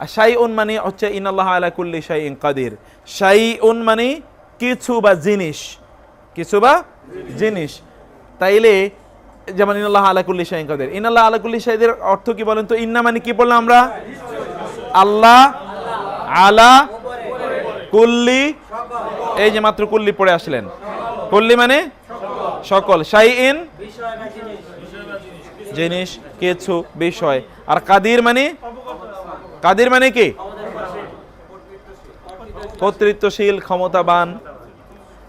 আর শাইউন মানে হচ্ছে ইন্নাল্লাহা আলা কুল্লি শাইইন কাদির। শাইউন মানে কিছু বা জিনিস, কিছু বা জিনিস। তাইলে যেমন ইন্নাল্লাহা আলা কুল্লি শাইইন কাদির, ইন্নাল্লাহা আলা কুল্লি শাইইনের অর্থ কি বলেন তো? ইন্না মানে কি বললাম আমরা? আল্লাহ, আলা, কুল্লি, এই যে মাত্র কুল্লি পড়ে আসলেন, কুল্লি মানে সকল, শাইইন জিনিস, কিছু, বিষয়। আর কাদির মানে, কাদির মানে কি? কর্তৃত্বশীল, ক্ষমতাবান।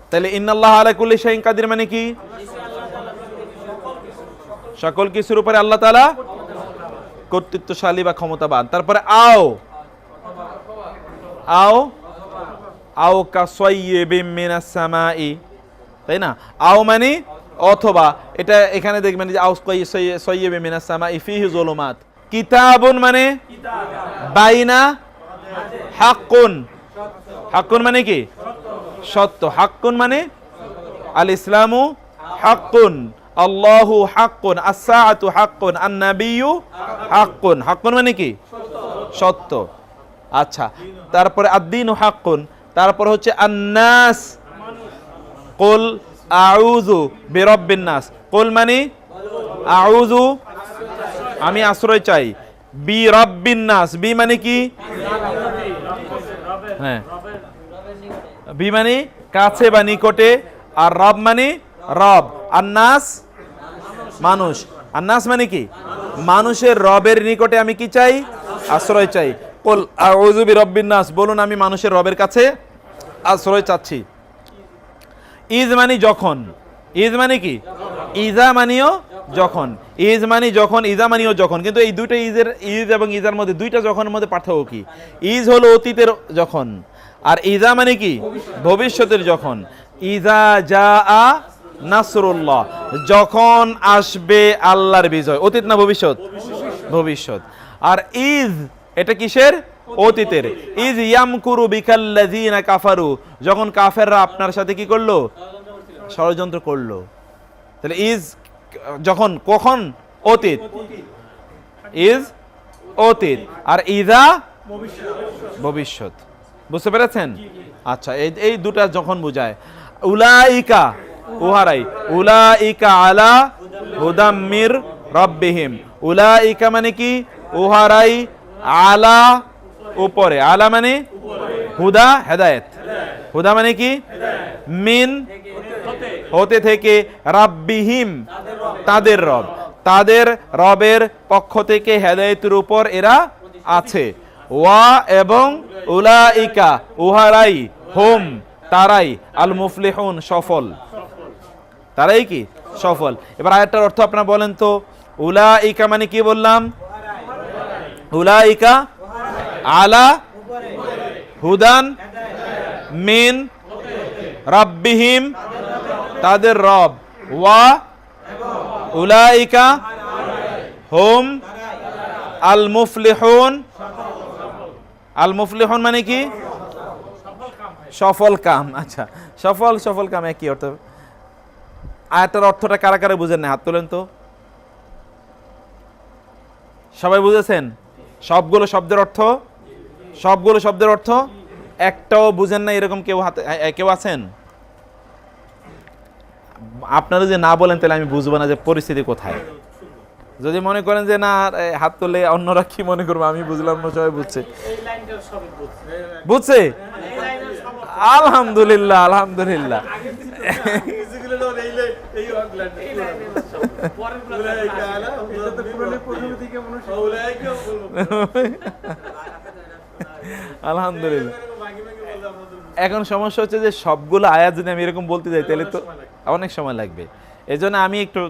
তাহলে ইন্নাল্লাহা আলা কুল্লি শাইইন কাদির মানে কি? সকল কিছুর উপরে আল্লাহ তাআলা কর্তৃত্বশালী বা ক্ষমতাবান। তারপরে আও, আও, আও কাসাইয়্যিবিম মিনাস সামাই, তাই না? আও মানে অথবা, এটা এখানে দেখবেন যে আও কাসাইয়্যিবিম মিনাস সামাই ফিহি যুলুমাত। কিতাবুন মানে বাইনা, হাক্কুন, হাক্কুন মানে কি? সত্য। হাক্কুন মানে আল ইসলামু হাক্কুন, আল্লাহু হাক্কুন, আস-সাআতু হাক্কুন, আন-নাবিয়্যু হাক্কুন। হাক্কুন মানে কি? সত্য। আচ্ছা, তারপরে আদ-দীনু হাক্কুন, তারপর হচ্ছে আন-নাস, কুল আউযু বিরাব্বিন নাস। কুল মানে আউযু, আমি আশ্রয় চাই, বিরাব্বিন নাস, বি মানে কি? হ্যাঁ, বি মানে কাছে বা নিকটে, আর রব মানে রব, আর নাস মানুষ। আর নাস মানে কি? মানুষের রবের নিকটে আমি কি চাই? আশ্রয় চাই। কুল আউযু বিরাব্বিন নাস, বলুন আমি মানুষের রবের কাছে আশ্রয় চাচ্ছি। ইজ মানে যখন, ইজ মানে কি? ইজা মানিও যখন, ইজ মানে যখন, ইজা মানিও যখন। কিন্তু এই দুইটা ইজের, ইজ এবং ইজার মধ্যে দুইটা যখনের মধ্যে পার্থক্য কি? ইজ হলো অতীতের যখন, আর ইজা মানে কি? ভবিষ্যতের যখন। ইজা জাআ নাসরুল্লাহ, যখন আসবে আল্লাহর বিজয়। অতীত না ভবিষ্যৎ? ভবিষ্যৎ। আর ইজ এটা কিসের? অতীতের। ইজ ইয়ামকুরু বিকাল্লাযিনা কাফারু, যখন কাফেররা আপনার সাথে কি করলো? ষড়যন্ত্র করলো। তাহলে ইজ যখন, কখন? অতীত, ইজ অতীত, আর ইজা ভবিষ্যৎ। বুঝতে পেরেছেন? আচ্ছা, এই দুটা যখন বোঝায়। উলাইকা, উহারাই, উলাইকা আলা হুদাম মির রাব্বিহিম। উলাইকা মানে কি? উহারাই, আলা উপরে, আলা মানে হুদা হেদায়েত, হুদা মানে কি? মিন হতে থেকে, রাব্বিহিম তাদের রব, তাদের রবের পক্ষ থেকে হেদায়েতের উপর এরা আছে। ওয়া এবং উলাইকা উহারাই, হুম তারাই, আল মুফলিহুন সফল, তারাই কি? সফল। এবার আয়াতটার অর্থ আপনারা বলেন তো। উলাইকা মানে কি বললাম? উলাইকা আলা হুদান মিন রাব্বিহিম তাদের রব, ওয়া উলাইকা হুম আল মুফলিহুন। আল মুফলিহুন মানে কি? সফল কাম। আচ্ছা, সফল, সফল কাম একই অর্থ। আয়াতের অর্থটা কারা কারা বুঝেন না? হাত তোলেন তো। সবাই বুঝেছেন? সবগুলো শব্দের অর্থ, সবগুলো শব্দের অর্থ একটাও বুঝেন না এরকম কেউ হাতে, কেউ আছেন? আপনারা যে না বলেন তাহলে আমি বুঝবো না যে পরিস্থিতি কোথায়। যদি মনে করেন যে না হাত তুলে অন্যরা কি মনে করবো, আমি বুঝলাম না, সবাই বুঝছে, বুঝছে? আলহামদুলিল্লাহ, আলহামদুলিল্লাহ। আলহামদুলিল্লাহ। এখন সমস্যা হচ্ছে যে সবগুলো আয়াত যদি আমি এরকম বলতে যাই তাহলে তো অনেক সময় লাগবে। এই জন্য আমি একটু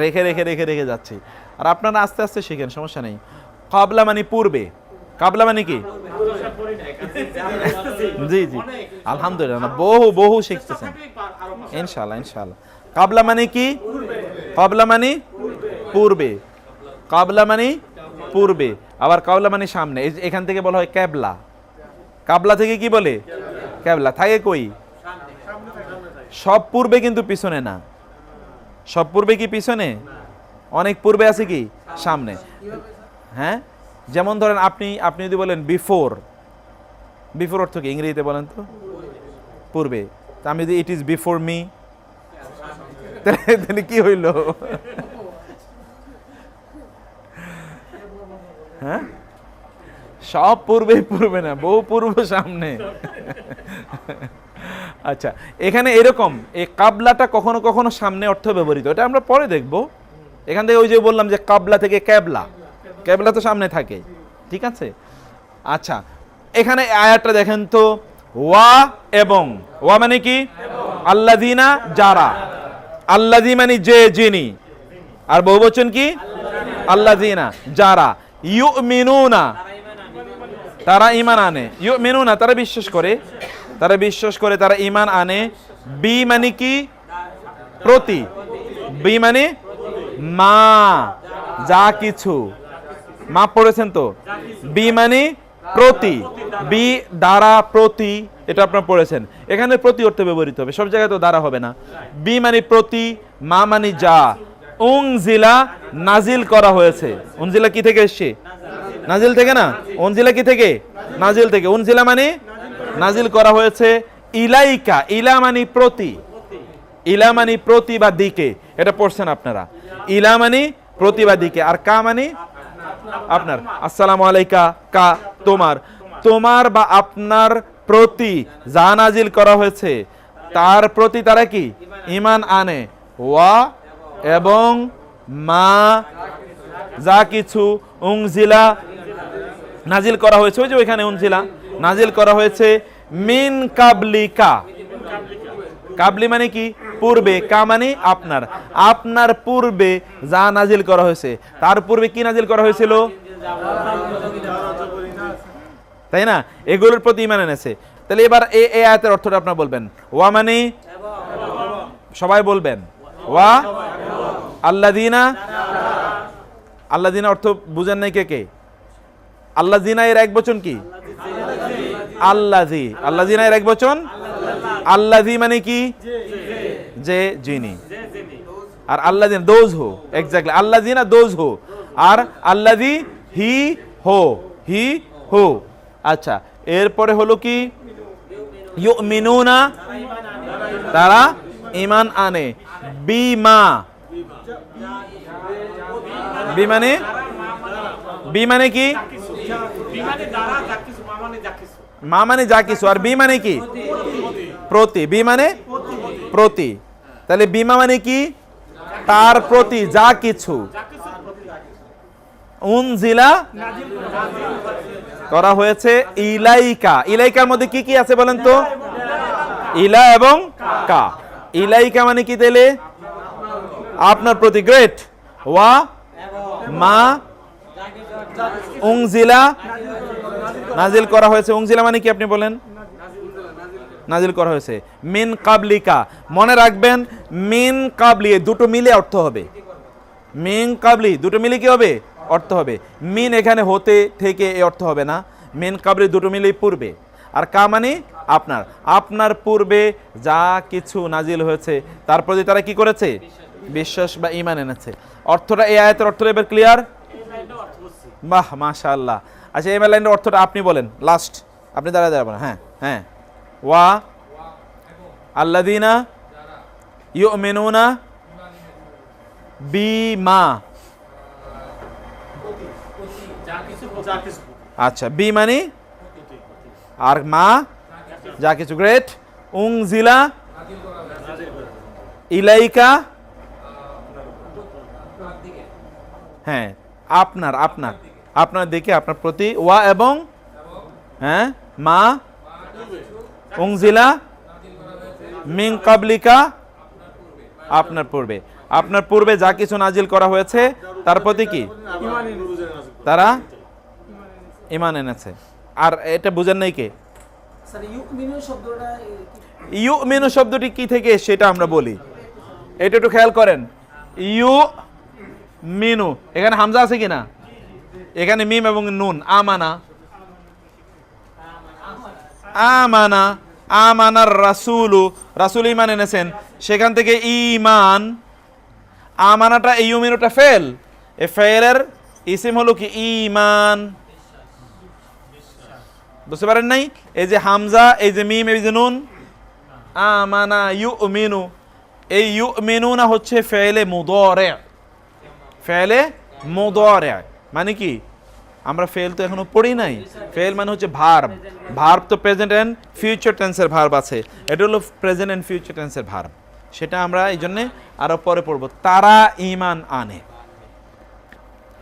রেখে রেখে রেখে রেখে যাচ্ছি। আর আপনারা আস্তে আস্তে শিখেন, সমস্যা নেই। কাবলা মানে পূর্বে, কাবলা মানে কি? জি জি, আলহামদুলিল্লাহ, বহু বহু শিখতেছেন ইনশাআল্লাহ, ইনশাআল্লাহ। কাবলা মানে কি? কাবলা মানে পূর্বে, কাবলা মানে পূর্বে, আবার কাবলা মানে সামনে। এখান থেকে বলা হয় ক্যাবলা। কাবলা থেকে কি বলে? ক্যাবলা। থাকে কই? সব পূর্বে, কিন্তু পিছনে না। সব পূর্বে কি পিছনে? অনেক পূর্বে আছে কি সামনে। হ্যাঁ, যেমন ধরেন আপনি যদি বলেন বিফোর, বিফোর অর্থ কি ইংরেজিতে বলেন তো? পূর্বে। তা আমি যদি ইট ইজ বিফোর মি, তাহলে কি হইল? হ্যাঁ, সব পূর্বে পূর্বে না, বহু পূর্ব সামনে। আচ্ছা, এখানে এরকম এই কাবলাটা কখনো কখনো সামনে অর্থ ব্যবহৃত, এটা আমরা পরে দেখব। এখান থেকে ওই যে বললাম যে কাবলা থেকে ক্যাবলা, ক্যাবলা তো সামনে থাকে, ঠিক আছে। আচ্ছা, এখানে আয়াতটা দেখেন তো, ওয়া এবং, ওয়া মানে কি? আল্লাযিনা, যারা। আল্লাযী মানে যে, যিনি, আর বহুবচন কি? আল্লাযিনা, যারা। ইউমিনুনা, তারা ঈমান আনে। ইউমিনুনা, তারা বিশ্বাস করে, তারা বিশ্বাস করে, তারা ঈমান আনে। বি মানে কি? প্রতি। বি মানে মা, যা কিছু। মা পড়েছেন তো? বি মানে প্রতি, বি দ্বারা, প্রতি, এটা আপনারা পড়েছেন। এখানে প্রতি অর্থে ব্যবহৃত হবে, সব জায়গায় তো দ্বারা হবে না। বি মানে প্রতি, মা মানে যা। উনজিলা, নাজিল করা হয়েছে। উনজিলা কি থেকে এসছে? নাজিল থেকে না, উনজিলা কি থেকে? নাজিল থেকে। উনজিলা মানে নাজিল করা হয়েছে। ইলাইকা, ইলা মানে প্রতি, ইলা মানে প্রতি বা দিকে, এটা পড়ছেন আপনারা। ইলা মানে প্রতি বা দিকে, আর কা মানে আপনার। আসসালামু আলাইকা, কা তোমার, তোমার বা আপনার প্রতি যা নাজিল করা হয়েছে তার প্রতি তারা কি? ঈমান আনে। ওয়া এবং মা, যা কিছু, উনজিলা, নাজিল করা হয়েছে। ওই যে ওইখানে উনজিলা, নাজিল করা হয়েছে। মিন কাবলিকা, কাবলি মানে কি? পূর্বে। কা মানে আপনার, আপনার পূর্বে যা নাজিল করা হয়েছে, তার পূর্বে কি নাজিল করা হয়েছিল? তাই না? এগুলোর প্রতি ঈমান এনেছে। তাহলে এবার এই আয়াতের অর্থটা আপনারা বলবেন। ওয়া মানে, সবাই বলবেন, ওয়া আল্লাযিনা। আল্লাযিনা অর্থ বুঝেন নাই কে কে? আল্লাযিনা এর এক বচন কি? আল্লাযী। আল্লাযিনা এর এক বচন আল্লাযী মানে কি? যে, যিনি। আর আল্লাযিনা দোজ হো, এক্স্যাক্টলি। আল্লাযিনা দোজ হো, আর আল্লাযী হি হো, হি হো। আচ্ছা, এরপরে হলো কি? ইউমিনুনা, তারা ঈমান আনে। বিমা, বি মানে, বি মানে কি? মা মানে যা কিছু, আর বি মানে কি? প্রতি। বি মানে প্রতি। তাহলে বিমা মানে কি? তার প্রতি যা কিছু। উনজিলা, করা হয়েছে। ইলাইকা, ইলাইকার মধ্যে কি কি আছে বলেন তো? ইলা এবং কা। ইলাইকা মানে কি তাহলে? আপনার প্রতি। গ্রেট। ওয়া মা, উনজিলা, নাজিল করা হয়েছে। উনজিলা মানে কি আপনি বলেন? নাজিল করা হয়েছে। মিন কাবলিকা, মনে রাখবেন মিন কাবলি দুটো মিলে অর্থ হবে। মিন কাবলি দুটো মিলে কি হবে? অর্থ হবে। মিন এখানে হতে থেকে এই অর্থ হবে না। মিন কাবলি দুটো মিলেই পূর্বে। আর কা মানে আপনার, আপনার পূর্বে যা কিছু নাজিল হয়েছে তার প্রতি তারা কি করেছে? বিশ্বাস বা ঈমান এনেছে। অর্থটা, এই আয়াতের অর্থটা এবার ক্লিয়ার? বাহ, মাশাআল্লাহ। আচ্ছা, এই লাইনের অর্থটা আপনি বলেন লাস্ট, আপনি দাঁড়ায় দাঁড়াবেন। হ্যাঁ হ্যাঁ। ওয়া আল্লাযিনা ইউমিনুনা বিমা। আচ্ছা, বি মানে, আর মা যা কিছু। গ্রেট। উনজিলা, ইলাইকা, হ্যাঁ আপনার, আপনার, আপনার দিকে, আপনার প্রতি। ওয়া এবং, হ্যাঁ মা, উনজিলা মিন কাবলিকা, আপনার পূর্বে, আপনার পূর্বে যা কিছু নাজিল করা হয়েছে তার প্রতি কি? তারা ঈমান এনেছে। আর এটা বুঝেন নাই কে? ইউমিনু শব্দটি কি থেকে সেটা আমরা বলি, এটা একটু খেয়াল করেন। ইউ মিনু, এখানে হামজা আছে কিনা? এখানে মিম এবং নুন। আমানা, আমানা, আমানার রাসূলু, রাসূল ঈমান এনেছেন, সেখান থেকে ঈমান। আমানাটা, ইউমিনুটা ফেল, এ ফেলের ইসিম হলো কি? ঈমান। বুঝতে পারেন নাই? এই যে হামজা, এই যে মিম, এই যে নুন, আমানা ইউমিনু, এই ইউমিনুনা হচ্ছে ফেলে মুদারে। ফেলে মুদারে মানে কি? আমরা ফেল তো এখনো পড়ি নাই। ফেল মানে হচ্ছে ভার্ব। ভার্ব তো প্রেজেন্ট এন্ড ফিউচার টেন্সের ভার্ব আছে, এটা হলো প্রেজেন্ট এন্ড ফিউচার টেন্সের ভার্ব। সেটা আমরা এই জন্যে আরো পরে পড়বো। তারা ঈমান আনে।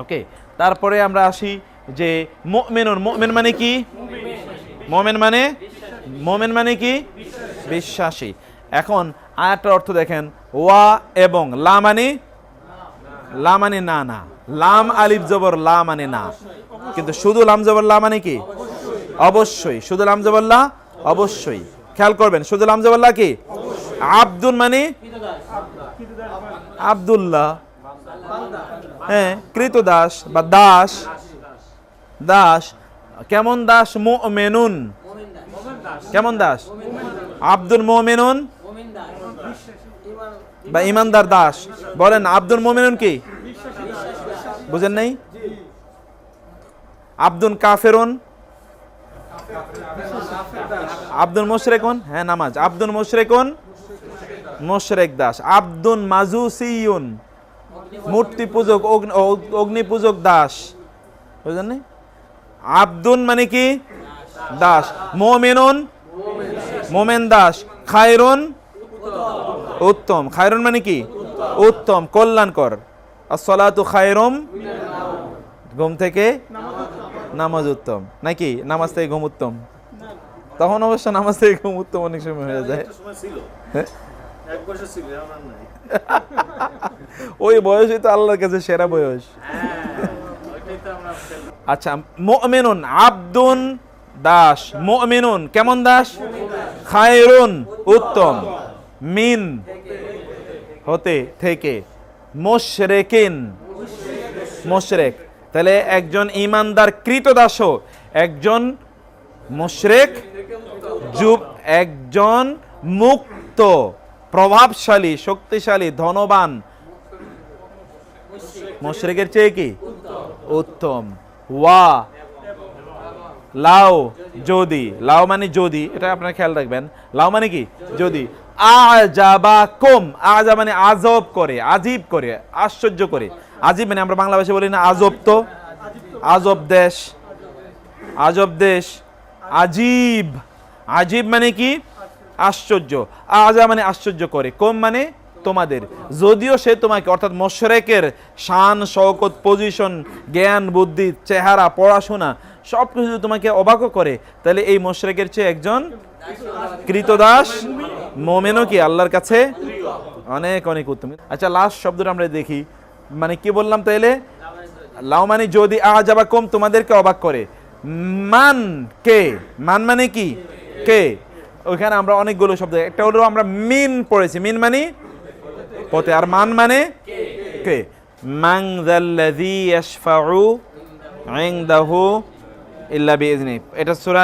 ওকে, তারপরে আমরা আসি যে মুমিনুন। মুমিন মানে কি? মুমিন মানে কি? বিশ্বাসী। এখন আয়াতটার অর্থ দেখেন, ওয়া এবং লা মানে না না, লাম আলিফ জবর লা মানে না, কিন্তু শুধু লাম জবর লা মানে কি? অবশ্যই। শুধু লাম জবর লা অবশ্যই, খেয়াল করবেন, শুধু লাম জবর লা কি? আব্দুল মানে আব্দুল্লাহ, হ্যাঁ, কৃতদাস বা দাস। দাস কেমন দাস? মুমিনুন কেমন দাস? আব্দুল মুমিনুন বা ইমানদার দাস। বলেন আব্দুল মুমিনুন কি? বুঝেন নাই? আব্দুল কাফেরুন, আব্দুল মুশরিকুন, হ্যাঁ নামাজ, আব্দুল মুশরিকুন মুশরিক দাস। আব্দুল মাজুসিয়ুন মূর্তি পূজক, অগ্নি পূজক দাস। বুঝলেন নাই? আব্দুন মানে কি? দাস। মুমিনুন মোমেন দাস। খায়রুন উত্তম। খায়রুন মানে কি? উত্তম, কল্যাণকর। আসসালাতু খায়রুম, ঘুম থেকে নামাজ উত্তম, নাকি নামাজ থেকে ঘুম উত্তম? তখন অবশ্য নামাজ থেকে ঘুম উত্তম অনেক সময় হয়ে যায়। ওই বয়সই তো আল্লাহর কাছে সেরা বয়স। আচ্ছা, মুমিনুন আব্দুন দাস। মুমিনুন কেমন দাস? খায়রুন উত্তম, মিন হতে থেকে, মুশরিকিন মুশরিক। তাহলে একজন ইমানদার কৃতদাসও একজন মুশরিক, একজন মুক্ত, প্রভাবশালী, শক্তিশালী, ধনবান মুশরিকের চেয়ে কি? উত্তম। ওয়া লাও যদি, লাও মানে যদি, এটা আপনারা খেয়াল রাখবেন। লাও মানে কি? যদি। আজাবাকুম, আজা মানে আজব করে, আজীব করে, আশ্চর্য করে। আজীব মানে আমরা বাংলা ভাষায় বলি না আজব? তো আজব দেশ, আজব দেশ। আজীব, আজীব মানে কি? আশ্চর্য। আজা মানে আশ্চর্য করে, কুম মানে তোমাদের। যদিও সে তোমাকে, অর্থাৎ মুশরিকের শান শওকত, পজিশন, জ্ঞান বুদ্ধি, চেহারা, পড়াশোনা সবকিছু তোমাকে অবাক করে, তাহলে এই মুশরিকের চেয়ে একজন কৃতদাস মুমিনও কি আল্লাহর কাছে অনেক অনেক উত্তম। আচ্ছা, লাস্ট শব্দটা আমরা দেখি, মানে কি বললাম তাইলে? লাও মানে যদি, আজাবাকুম তোমাদেরকে অবাক করে। মান কে? মান মানে কি? কে? ওইখানে আমরা অনেকগুলো শব্দ, একটা হলো আমরা মিন পড়েছি, মিন মানে পথে, আর মান মানে কে। মান যাল্লাযী ইয়াশফাউ ইনদাহু ইল্লা বিইজনি। এটা সূরা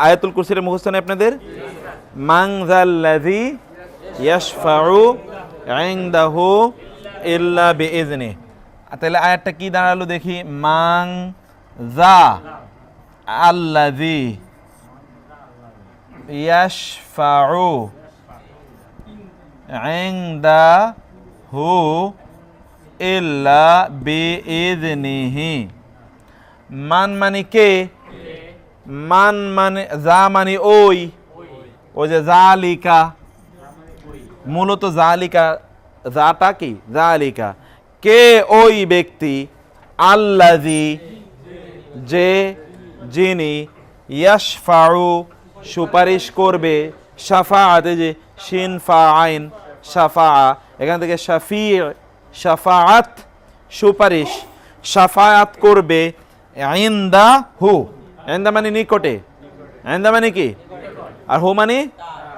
আয়াতুল কুরসির মুখস্থ নেই আপনাদের? মান যাল্লাযী ইয়াশফাউ ইনদাহু ইল্লা বিইজনি। তাহলে আয়াতটা কি দাঁড়ালো দেখি? মান যা আল্লাযী ইয়াশফাউ ইনদাহু ইল্লা বিইজনিহি। মান মানে কে? মান মানে যা মানে ওই যে জালিকা, মূলত জালিকা, যাটা কি? জালিকা কে? ওই ব্যক্তি, আল্লাযী যে, যিনি, ইয়াশফাউ সুপারিশ করবে, শাফাআতে যে শিন ফা আইন শাফা, এখান থেকে শাফি, শাফাআত সুপারিশ, শাফাআত করবে, ইনদাহু, ইনদা মানে নিকটে, ইনদা মানে কি? আর হু মানে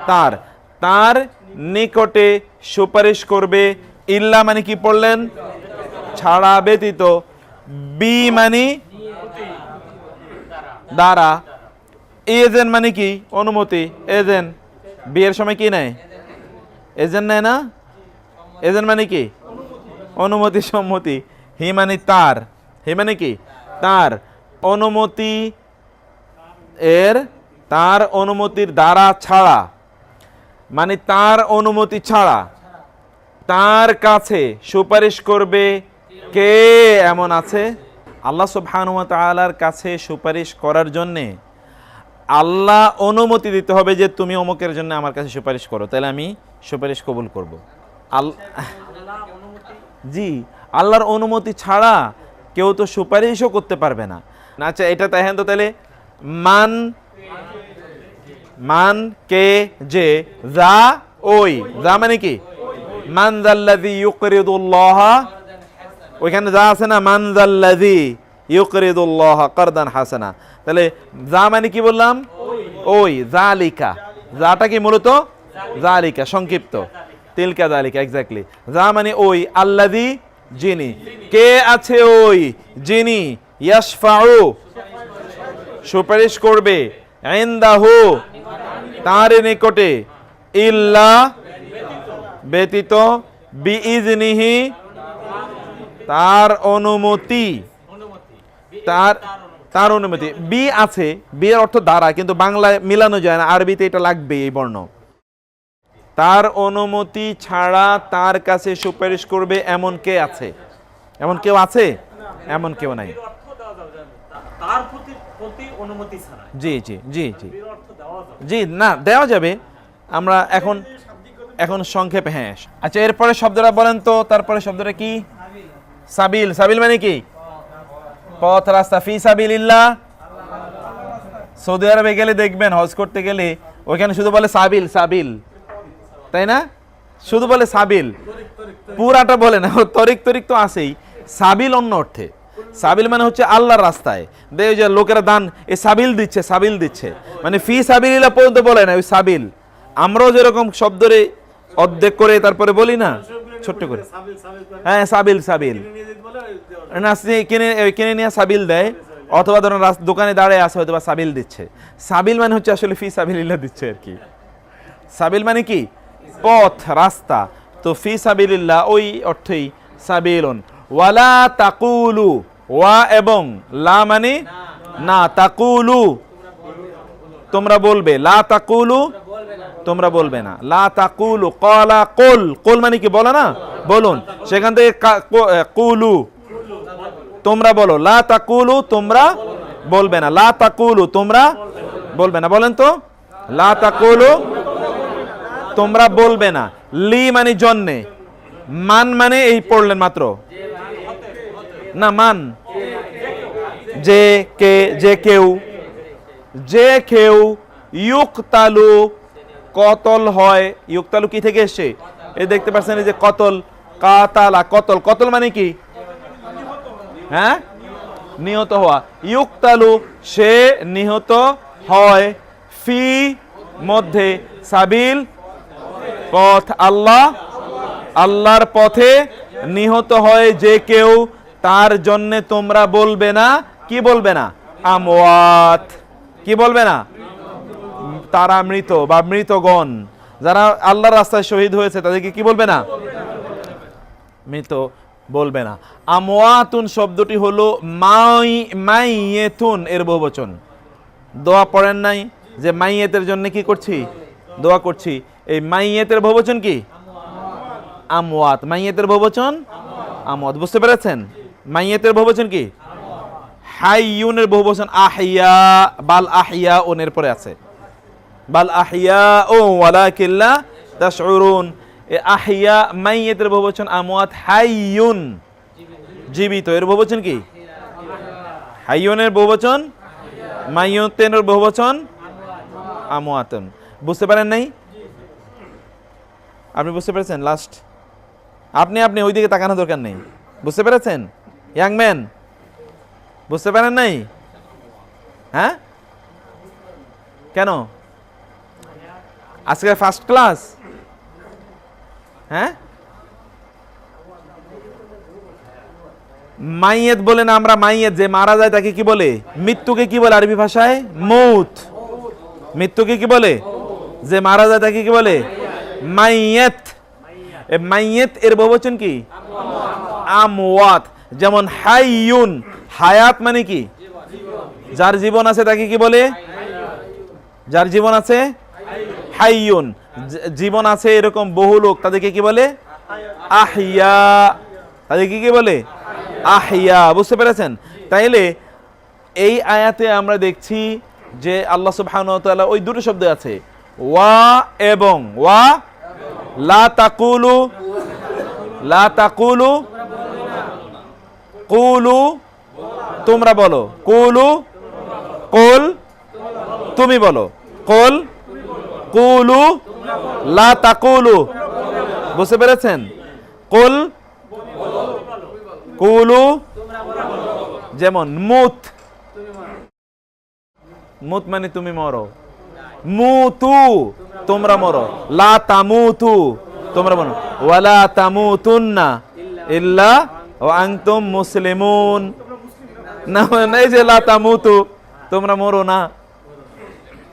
তার, তার নিকটে সুপারিশ করবে। ইল্লা মানে কি পড়লেন? ছাড়া, ব্যতীত। বি মানে দ্বারা। এজেন মানে কি? অনুমতি। এজেন বিয়ের সময় কি নেয়? এজেন নেয় না? এজেন মানে কি? অনুমতি, সম্মতি। হি মানে তার, হি মানে কি? তার অনুমতি তার অনুমতির দ্বারা ছাড়া, মানে তার অনুমতি ছাড়া তার কাছে সুপারিশ করবে কে এমন আছে? আল্লাহ সুবহানাহু ওয়া তাআলার কাছে সুপারিশ করার জন্যে আল্লাহ অনুমতি দিতে হবে যে তুমি অমুকের জন্য আমার কাছে সুপারিশ করো, তাহলে আমি সুপারিশ কবুল করব। জি, আল্লাহর অনুমতি ছাড়া কেউ তো সুপারিশও করতে পারবে না। আচ্ছা, এটা তাই তো, তাহলে মান কে যে, যা ওই, যা মানে কি? মান যাল্লাযী ইউকরিদুল্লাহ, ওইখানে যা আছে না, মান যাল্লাযী ইউকরিদুল্লাহ কারদান হাসানা, তাহলে যা মানে কি বললাম? ওই, যালিকা, যাটা কি মূলত যালিকা সংক্ষিপ্ত, তিলকা যালিকা, এক্স্যাক্টলি। যা মানে ওই, আল্লাযী যিনি, কে আছে ওই যিনি, ইয়াশফাউ সুপারিশ করবে, ইনদাহু তার নিকটে, ইল্লা ব্যতীত, বিইজনিহি তার অনুমতি, তার অনুমতি। বি আছে, বি এর অর্থ দ্বারা, কিন্তু বাংলায় মিলানো যায় না, আরবিতে এটা লাগবে এই বর্ণ। তার অনুমতি ছাড়া তার কাছে সুপারিশ করবে এমন কে আছে? এমন কেউ আছে? এমন কেউ নাই। জি জি জি জি জি, না দেওয়া যাবে, আমরা এখন সংক্ষেপে। হ্যাঁ, আচ্ছা, এরপরে শব্দটা বলেন তো, তারপরে শব্দটা কি? সাবিল। সাবিল মানে কি? পথ, রাস্তা। ফি সাবিলিল্লাহ, সৌদি আরবে গেলে দেখবেন, হজ করতে গেলে ওইখানে শুধু বলে সাবিল, সাবিল, তাই না? শুধু বলে সাবিল, পুরাটা বলে না। তরিক তরিক তো আছেই, সাবিল অন্য অর্থে। সাবিল মানে হচ্ছে আল্লাহর রাস্তায়। দেখো যে লোকেরা দান, এ সাবিল দিচ্ছে, সাবিল দিচ্ছে, মানে ফি সাবিলিল্লাহ পর্যন্ত বলে না, ওই সাবিল। আমরাও যেরকম শব্দরে অর্ধেক করে তারপরে বলি না, ছোট্ট করে, হ্যাঁ সাবিল, সাবিল না, কিনে নিয়ে সাবিল দেয়, অথবা ধরুন দোকানে দাঁড়িয়ে আছে, হয়তো বা সাবিল দিচ্ছে। সাবিল মানে হচ্ছে আসলে ফি সাবিলিল্লাহ দিচ্ছে আর কি। সাবিল মানে কি? পথ, রাস্তা। তো ফি সাবিলিল্লাহ ওই অর্থেই সাবিলুন। ওয়ালা তাকুলু, ওয়া এবং লা মানে না, তাকুলু তোমরা বলবে, লা তাকুলু তোমরা বলবে না, লা তাকুলু, ক্বালা কুল, কুল মানে কি? বলো না, বলুন। সেখান থেকে কুলু তোমরা বলো, লা তাকুলু তোমরা বলবে না, লা তাকুলু তোমরা বলবে না। বলেন তো, লা তাকুলু তোমরা বলবে না। লি মানে জন্যে, মান মানে এই পড়লেন মাত্র না, মান যে, কে, যে কেউ, যে কেউ, ইউকতালু কতল হয়। ইউকতালু কি থেকে এসছে? এই দেখতে পাচ্ছেন, এই যে কতল, কাতালা, কতল। কতল মানে কি? হ্যাঁ, নিহত হওয়া। ইউকতালু সে নিহত হয়, ফি মধ্যে, সাবিল পথ, আল্লাহর পথে নিহত হয় যে কেউ, তার জন্য তোমরা বলবে না, কি বলবে না? আমওয়াত, কি বলবে না? তারা মৃত বা মৃতগণ, যারা আল্লাহর রাস্তায় শহীদ হয়েছে তাদেরকে কি বলবে না? মৃত বলবে না। আমওয়াতুন শব্দটি হলো মাইয়েতুন এর বহুবচন। দোয়া পড়েন নাই যে মাইয়েতের জন্য কি করছি? দোয়া করছি। এই মাইয়েতের বহুবচন কি? আমওয়াত। মাইয়েতের বহুবচন আমওয়াত। বুঝতে পেরেছেন? মাইয়েতের বহুবচন কি? হাইয়ুনের বহুবচন আহিয়া, বাল আহিয়া ওনের পরে আছে, বাল আহিয়া ও ওয়ালাকিন লা তাশউরুন। এ আহিয়া মাইয়েতের বহুবচন আমওয়াত, হাইয়ুন জীবিত, এর বহুবচন কি? হাইয়ুনের বহুবচন, মাইয়েতের বহুবচন আমওয়াতুন। বুঝতে পারেন নাই? আপনি বুঝতে পেরেছেন? লাস্ট আপনি ওইদিকে তাকানোর দরকার নেই। বুঝতে পেরেছেন ইয়াং ম্যান? বুঝতে পারেন নাই? হ্যাঁ, কেন? আজকে ফার্স্ট ক্লাস? হ্যাঁ, মাইয়েত বলে না আমরা, মাইয়েত যে মারা যায় তাকে কি বলে? মৃত্যুকে কি বলে আরবি ভাষায়? মৌত। মৃত্যুকে কি বলে? যে মারা যায় তাকে কি বলে? মাইয়েত। মাইয়েত এর বহুবচন কি? আমওয়াত। যেমন হাইয়ুন, হায়াত মানে কি? যার জীবন আছে তাকে কি বলে? যার জীবন আছে, হাইয়ুন, জীবন আছে এরকম বহু লোক, তাদেরকে কি বলে? আহিয়া। তাদেরকে কি বলে? আহিয়া। বুঝতে পেরেছেন? তাইলে এই আয়াতে আমরা দেখছি যে আল্লাহ সুবহানাহু ওয়া তাআলা ওই দুটো শব্দ আছে, ওয়া এবং, ওয়া লা তাকুলু, লা তাকুলু, কুলু তোমরা বলো, কুলু কুল তুমি বলো, কুল কুলু লা তাকুলু। বুঝতে পেরেছেন? কুল কুলু, যেমন মুত, মুত মানে তুমি মরো, মুতু তোমরা মরো, লা তামুতু তোমরা মরো, ওয়ালা তামুতুন্না ইল্লা ওয়া আনতুম মুসলিমুন। না এই যে লা তামুতু তোমরা মরো না,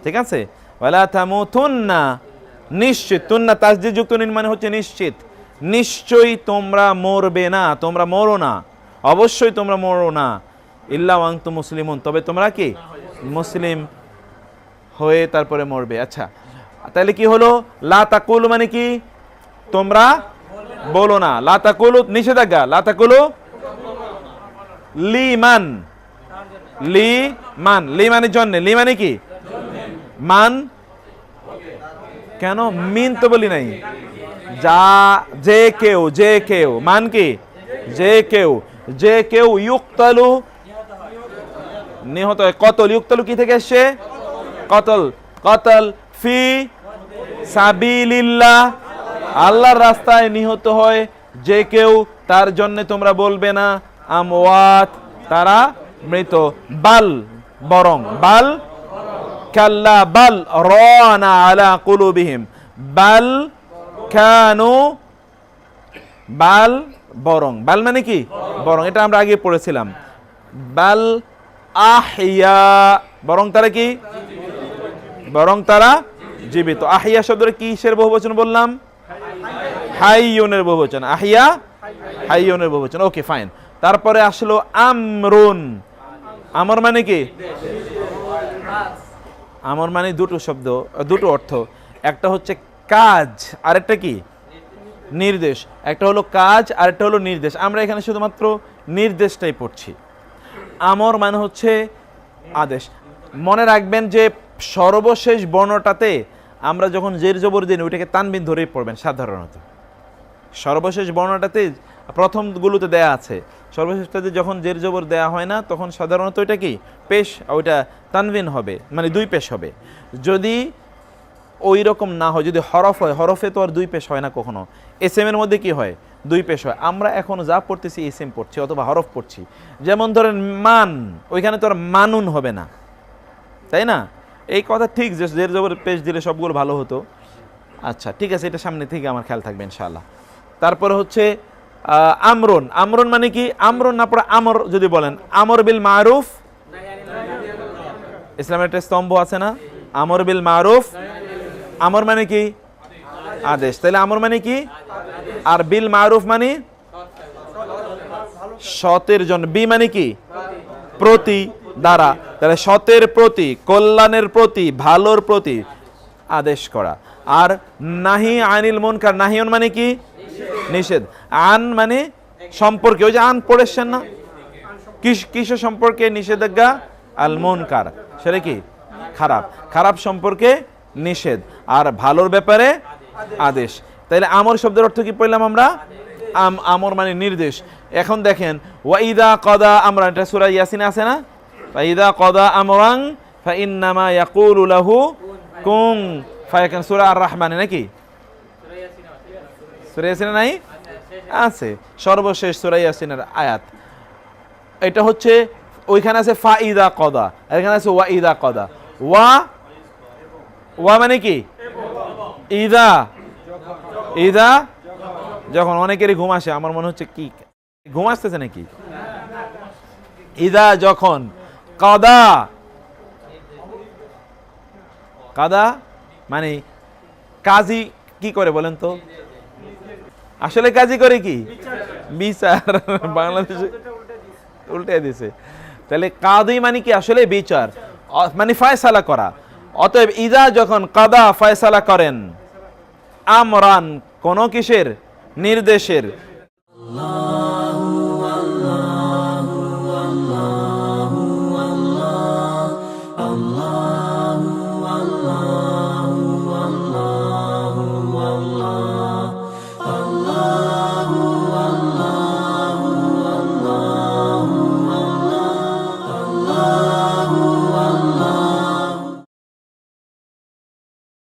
ঠিক আছে? ওয়ালা তামুতুন্না, নিশ্চিত, তুন্না তাসদীদ যুক্ত নিন মানে হচ্ছে নিশ্চিত, নিশ্চয়ই তোমরা মরবে না, তোমরা মরো না, অবশ্যই তোমরা মরো না, ইল্লা ওয়া আনতুম মুসলিমুন, তবে তোমরা কি মুসলিম হয়ে তারপরে মরবে। আচ্ছা, তাহলে কি হলো? লা তাকুলু মানে কি? তোমরা বলো না। লা তাকুলু নিষেধাজ্ঞা, লা তাকুলু লিমান, লিমান, লি মানে জন্য, লি মানে কি? মান, কেন মিন তো বলি নাই? যা, যে কেউ, যে কেউ, মান কি? যে কেউ, যে কেউ ইউক্তালু নিহত হয়, কতল, ইউক্তালু কি থেকে এসছে? কতল, কতল ফি সাবিলিল্লাহ, আল্লাহর রাস্তায় নিহত হয় যে কেউ, তার জন্য তোমরা বলবে না আমওয়াত, তারা মৃত, বাল বরং, বাল কাল্লা বাল রানা আলা কুলুবিহিম, বাল কানু, বাল বরং, বাল মানে কি? বরং, এটা আমরা আগে পড়েছিলাম। বাল আহিয়া, বরং তারা কি? বরং তারা জীবিত। আহিয়া শব্দটা কিসের বহুবচন বললাম? হাইয়ুনের বহুবচন। আহিয়া হাইয়ুনের বহুবচন। Okay fine. তারপরে আসলো আমরুন। আমর মানে কি? আমর মানে দুটো শব্দ, দুটো অর্থ। একটা হচ্ছে কাজ, আরেকটা কি? নির্দেশ। একটা হলো কাজ, আরেকটা হলো নির্দেশ। আমরা এখানে শুধুমাত্র নির্দেশটাই পড়ছি। আমর মানে হচ্ছে আদেশ। মনে রাখবেন যে সর্বশেষ বর্ণটাতে আমরা যখন জের জবর দিন ওইটাকে তানবিন ধরেই পড়বেন সাধারণত। সর্বশেষ বর্ণটাতে প্রথমগুলোতে দেয়া আছে, সর্বশেষটাতে যখন জের জবর দেয়া হয় না তখন সাধারণত ওইটা কি? পেশ, ওইটা তানবিন হবে, মানে দুই পেশ হবে। যদি ওই রকম না হয়, যদি হরফ হয়, হরফে তো আর দুই পেশ হয় না কখনো। এসএম এর মধ্যে কি হয়? দুই পেশ হয়। আমরা এখন যা পড়তেছি এসএম পড়ছি অথবা হরফ পড়ছি। যেমন ধরেন মান, ওইখানে তো আর মানুন হবে না, তাই না? এই কথা ঠিক যে জের জবর পেশ দিলে সবগুলো ভালো হতো। আচ্ছা ঠিক আছে, এটা সামনে থেকে আমার খেয়াল থাকবে ইনশাআল্লাহ। তারপরে হচ্ছে আমরুন। আমরুন মানে কি? আমরুন না পড়ে আমর যদি বলেন, আমর বিল মারুফ, ইসলামের একটা স্তম্ভ আছে না, আমর বিল মারুফ। আমর মানে কি? আদেশ। তাহলে আমর মানে কি? আর বিল মারুফ মানে সতের জন্য, বি মানে কি? প্রতি, দ্বারা। তাহলে সতের প্রতি, কল্যাণের প্রতি, ভালোর প্রতি আদেশ করা। আর নাহি আনিল মুনকার, নাহিয়ন মানে কি? নিষেধ। আন মানে সম্পর্কে, ওই যে আন পড়েছেন না, কিসের সম্পর্কে নিষেধাজ্ঞা? আল মুনকার, সেটা কি? খারাপ, খারাপ সম্পর্কে নিষেধ, আর ভালোর ব্যাপারে আদেশ। তাইলে আমর শব্দের অর্থ কি পড়লাম আমরা? আমর মানে নির্দেশ। এখন দেখেন ওয়াইদা কদা আমরা, এটা সূরা ইয়াসিনে আছে না? ওয়াইদা কদা আমরান ফাইন্নামা ইয়াকুলু লাহু কুন ফায়াকুন। সূরা আর রহমানে নাকি? সূরা ইয়াসিনে নাই? আছে, সর্বশেষ সূরা ইয়াসিনের আয়াত। এটা হচ্ছে ওইখানে আছে ফাইদা কদা, আর এখানে আছে ওয়াইদা কদা। ওয়া মানে কি? ইদা, ইদা যখন। অনেকেরই ঘুম আসে, আমার মনে হচ্ছে কি ঘুম আসতেছে নাকি? ইদা যখন, কদা, কাদা মানে কাজী কি করে বলেন তো? আসলে কাজী করে কি? বিচার। বাংলাদেশে উল্টে দিছে। তাহলে কাদি মানে কি? আসলে বিচার, মানে ফয়সালা করা। অতএব ইজা যখন কাদা ফয়সালা করেন, আমরান কোন কিসের, নির্দেশের,